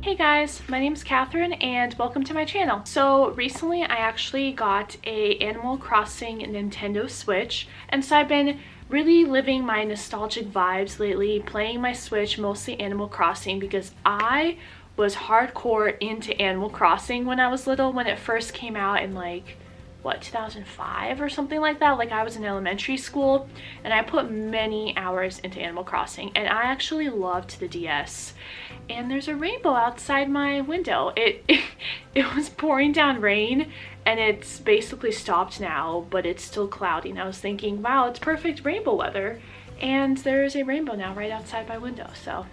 Hey guys, my name is Catherine and welcome to my channel. So recently I actually got a Animal Crossing Nintendo Switch, and so I've been really living my nostalgic vibes lately, playing my Switch, mostly Animal Crossing, because I was hardcore into Animal Crossing when I was little, when it first came out in like 2005 or something like that. Like I was in elementary school and I put many hours into Animal Crossing, and I actually loved the DS. And there's a rainbow outside my window. It was pouring down rain and it's basically stopped now, but it's still cloudy, and I was thinking, wow, it's perfect rainbow weather, and there's a rainbow now right outside my window. So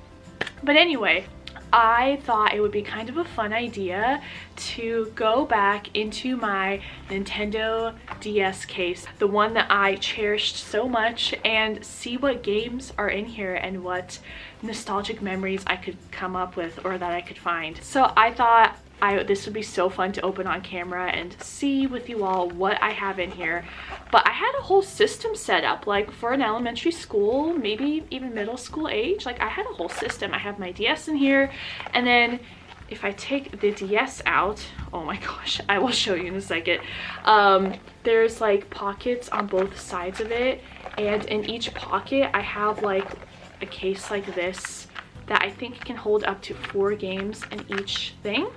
but anyway, I thought it would be kind of a fun idea to go back into my Nintendo DS case, the one that I cherished so much, and see what games are in here and what nostalgic memories I could come up with or that I could find. So I thought this would be so fun to open on camera and see with you all what I have in here. But I had a whole system set up, like for an elementary school, maybe even middle school age. Like I had a whole system. I have my DS in here, and then if I take the DS out, oh my gosh, I will show you in a second. There's like pockets on both sides of it, and in each pocket I have like a case like this that I think can hold up to 4 games in each thing.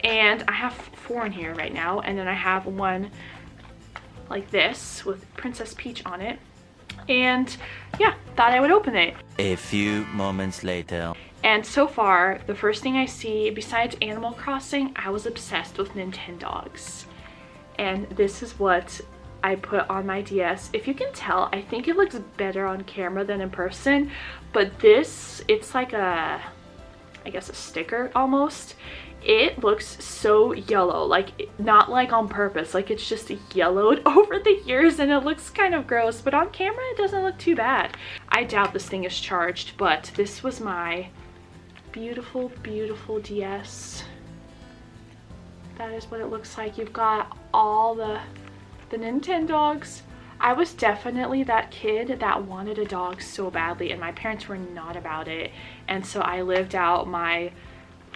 And I have 4 in here right now, and then I have one like this with Princess Peach on it. And yeah, thought I would open it. A few moments later. And so far, the first thing I see, besides Animal Crossing, I was obsessed with Nintendogs. And this is what I put on my DS. If you can tell, I think it looks better on camera than in person, but this, it's like a, I guess a sticker almost. It looks so yellow, like not like on purpose, like it's just yellowed over the years, and it looks kind of gross, but on camera it doesn't look too bad. I doubt this thing is charged, but this was my beautiful, beautiful DS. That is what it looks like. You've got all the Nintendogs. I was definitely that kid that wanted a dog so badly, and my parents were not about it, and so I lived out my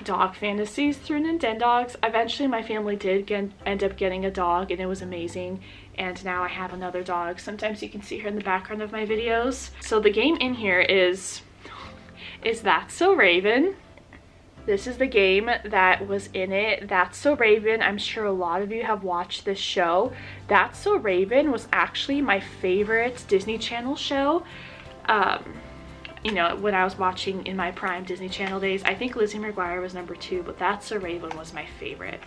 dog fantasies through Nintendogs. Eventually my family did end up getting a dog, and it was amazing, and now I have another dog. Sometimes you can see her in the background of my videos. So the game in here is That's So Raven. This is the game that was in it. That's So Raven. I'm sure a lot of you have watched this show. That's So Raven was actually my favorite Disney Channel show. You know, when I was watching in my prime Disney Channel days. I think Lizzie McGuire was number 2, but That's So Raven was my favorite.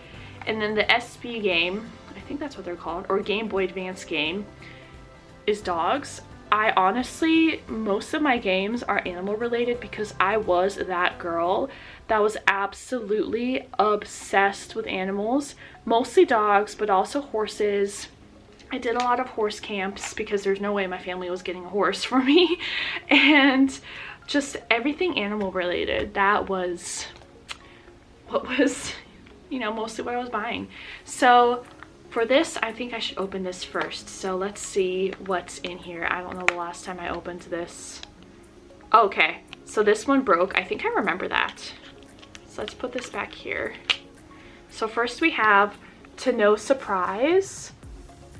And then the SP game, I think that's what they're called, or Game Boy Advance game, is dogs. I honestly, most of my games are animal related because I was that girl that was absolutely obsessed with animals. Mostly dogs, but also horses. I did a lot of horse camps because there's no way my family was getting a horse for me. And just everything animal related. That was what was, you know, mostly what I was buying. So for this, I think I should open this first. So let's see what's in here. I don't know the last time I opened this. Okay, so this one broke. I think I remember that. So let's put this back here. So first we have, to no surprise,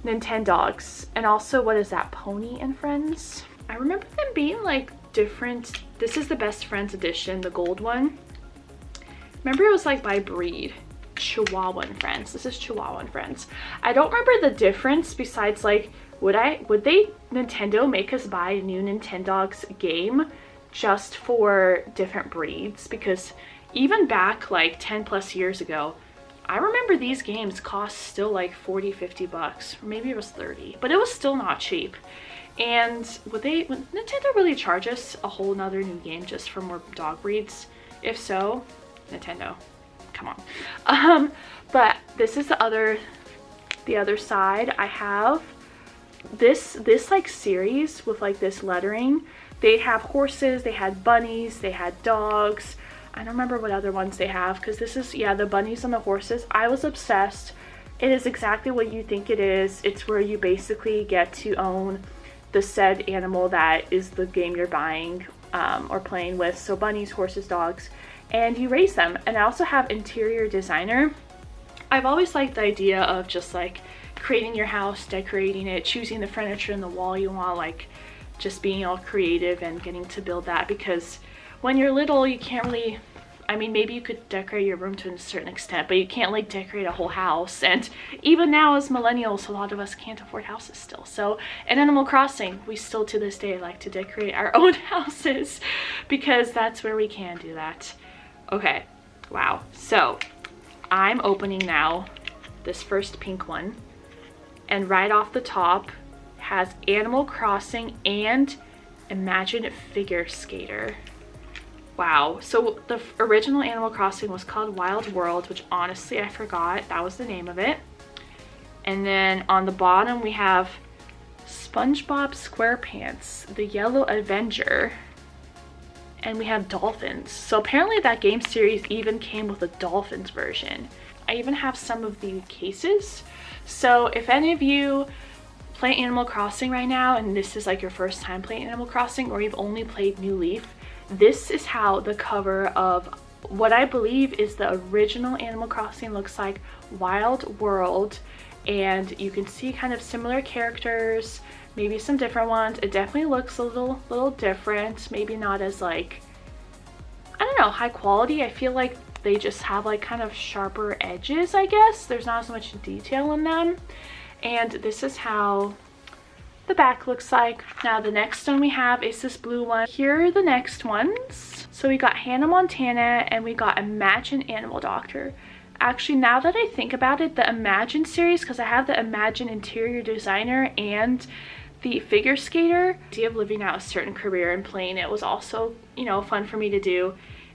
Nintendogs. And also, what is that, Pony and Friends? I remember them being like different. This is the Best Friends edition, the gold one. Remember it was like by breed. Chihuahua and Friends. This is Chihuahua and Friends. I don't remember the difference besides like, would Nintendo make us buy a new Nintendogs game just for different breeds? Because even back like 10 plus years ago, I remember these games cost still like 40-50 bucks, or maybe it was 30, but it was still not cheap. And would Nintendo really charge us a whole nother new game just for more dog breeds? If so, Nintendo, come on. But this is the other side. I have this like series with like this lettering. They have horses, they had bunnies, they had dogs. I don't remember what other ones they have, because this is, yeah, the bunnies and the horses. I was obsessed. It is exactly what you think it is. It's where you basically get to own the said animal that is the game you're buying. or playing with. So bunnies, horses, dogs, and you raise them. And I also have interior designer. I've always liked the idea of just like creating your house, decorating it, choosing the furniture and the wall you want, like just being all creative and getting to build that, because when you're little you can't really, I mean, maybe you could decorate your room to a certain extent, but you can't like decorate a whole house. And even now as millennials, a lot of us can't afford houses still. So in Animal Crossing, we still to this day like to decorate our own houses because that's where we can do that. Okay, wow. So I'm opening now this first pink one, and right off the top has Animal Crossing and Imagine Figure Skater. Wow. So the original Animal Crossing was called Wild World, which honestly I forgot that was the name of it. And then on the bottom we have SpongeBob SquarePants, the Yellow Avenger, and we have dolphins. So apparently that game series even came with a dolphins version. I even have some of the cases. So if any of you play Animal Crossing right now and this is like your first time playing Animal Crossing, or you've only played New Leaf, this is how the cover of what I believe is the original Animal Crossing looks like, Wild World. And you can see kind of similar characters, maybe some different ones. It definitely looks a little different, maybe not as like, I don't know, high quality. I feel like they just have like kind of sharper edges, I guess. There's not as much detail in them. And this is how the back looks like. Now the next one we have is this blue one. Here are the next ones. So we got Hannah Montana and we got Imagine Animal Doctor. Actually, now that I think about it, the Imagine series, because I have the Imagine Interior Designer and the Figure Skater, the idea of living out a certain career and playing it was also, you know, fun for me to do.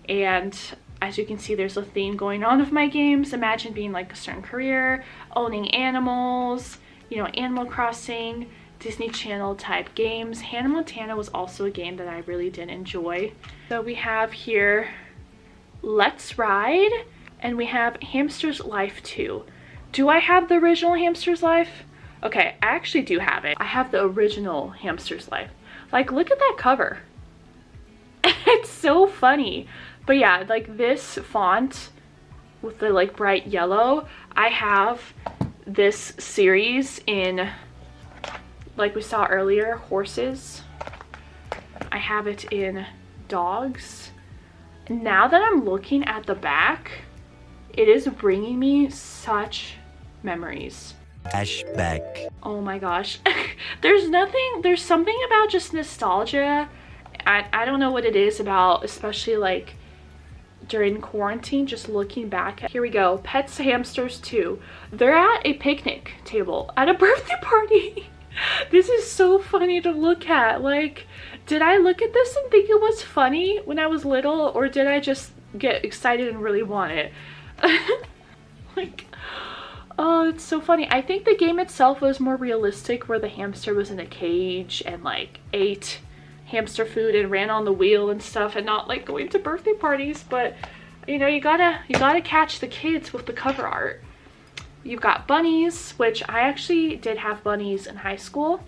And as you can see, there's a theme going on with my games. Imagine being like a certain career, owning animals, you know, Animal Crossing, Disney Channel type games. Hannah Montana was also a game that I really did enjoy. So we have here Let's Ride, and we have Hamsters Life 2. Do I have the original Hamsters Life? Okay, I actually do have it. I have the original Hamsters Life. Like, look at that cover. It's so funny. But yeah, like this font with the like bright yellow, I have this series in, like we saw earlier, horses. I have it in dogs. Now that I'm looking at the back, it is bringing me such memories. Flashback. Oh my gosh. There's something about just nostalgia. I don't know what it is about, especially like during quarantine, just looking back. Here we go. Pets Hamsters 2. They're at a picnic table at a birthday party. This is so funny to look at. Like, did I look at this and think it was funny when I was little, or did I just get excited and really want it? Like, oh, it's so funny. I think the game itself was more realistic, where the hamster was in a cage and like ate hamster food and ran on the wheel and stuff, and not like going to birthday parties. But you know, you gotta catch the kids with the cover art. You've got bunnies, which I actually did have bunnies in high school,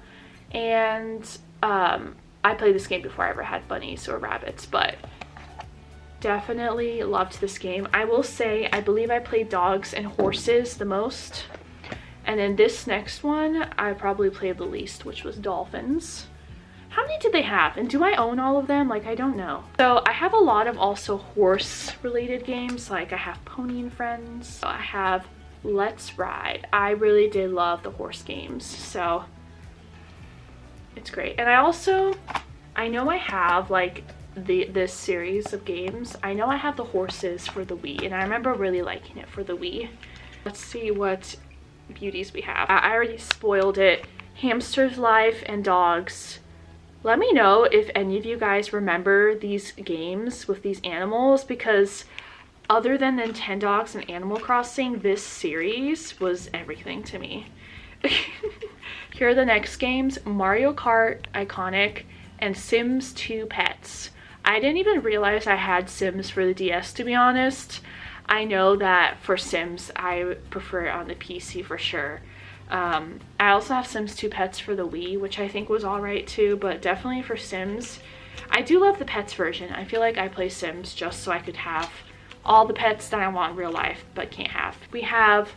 and I played this game before I ever had bunnies or rabbits, but definitely loved this game. I will say, I believe I played dogs and horses the most, and then this next one I probably played the least, which was dolphins. How many did they have, and do I own all of them? Like, I don't know. So I have a lot of also horse related games. Like, I have Pony and Friends. I have Let's Ride. I really did love the horse games, so it's great. And I know I have like this series of games. I know I have the horses for the Wii, and I remember really liking it for the Wii. Let's see what beauties we have. I already spoiled it. Hamsters Life and dogs. Let me know if any of you guys remember these games with these animals, because other than Nintendogs and Animal Crossing, this series was everything to me. Here are the next games: Mario Kart Iconic and Sims 2 Pets. I didn't even realize I had Sims for the DS, to be honest. I know that for Sims, I prefer it on the PC for sure. I also have Sims 2 Pets for the Wii, which I think was alright too, but definitely for Sims, I do love the pets version. I feel like I play Sims just so I could have all the pets that I want in real life but can't have. We have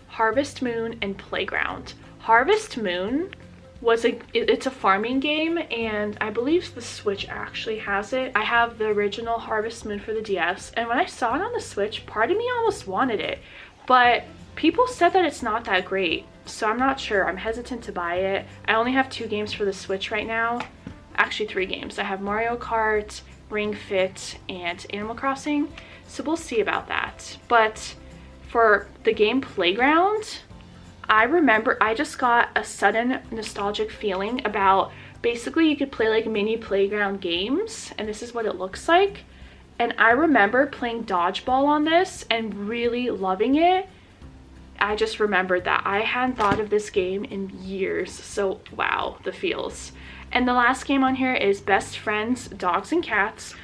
Harvest Moon and Playground. Harvest Moon was it's a farming game, and I believe the Switch actually has it. I have the original Harvest Moon for the DS, and when I saw it on the Switch, part of me almost wanted it, but people said that it's not that great, so I'm not sure. I'm hesitant to buy it. I only have 2 games for the Switch right now. Actually 3 games. I have Mario Kart, Ring Fit, and Animal Crossing, so we'll see about that. But for the game Playground, I remember I just got a sudden nostalgic feeling about, basically you could play like mini playground games, and this is what it looks like. And I remember playing dodgeball on this and really loving it. I just remembered that. I hadn't thought of this game in years, so wow, the feels. And the last game on here is Best Friends Dogs and Cats.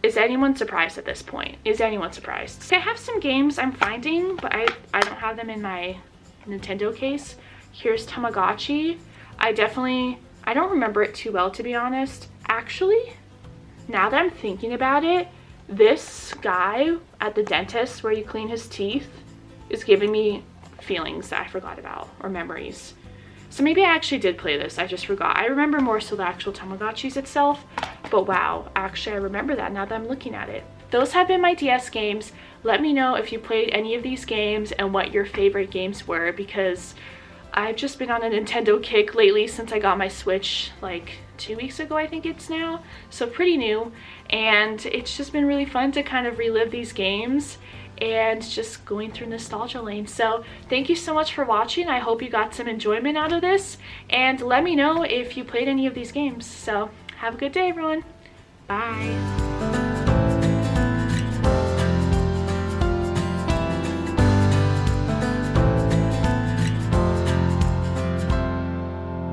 Is anyone surprised at this point? Is anyone surprised? So I have some games I'm finding, but I don't have them in my Nintendo case. Here's Tamagotchi. I don't remember it too well, to be honest. Actually, now that I'm thinking about it, this guy at the dentist where you clean his teeth is giving me feelings that I forgot about, or memories. So maybe I actually did play this, I just forgot. I remember more so the actual Tamagotchis itself, but wow, actually I remember that now that I'm looking at it. Those have been my DS games. Let me know if you played any of these games and what your favorite games were, because I've just been on a Nintendo kick lately since I got my Switch like 2 weeks ago, I think it's now. So pretty new, and it's just been really fun to kind of relive these games and just going through nostalgia lane. So thank you so much for watching. I hope you got some enjoyment out of this, and let me know if you played any of these games. So have a good day, everyone. Bye.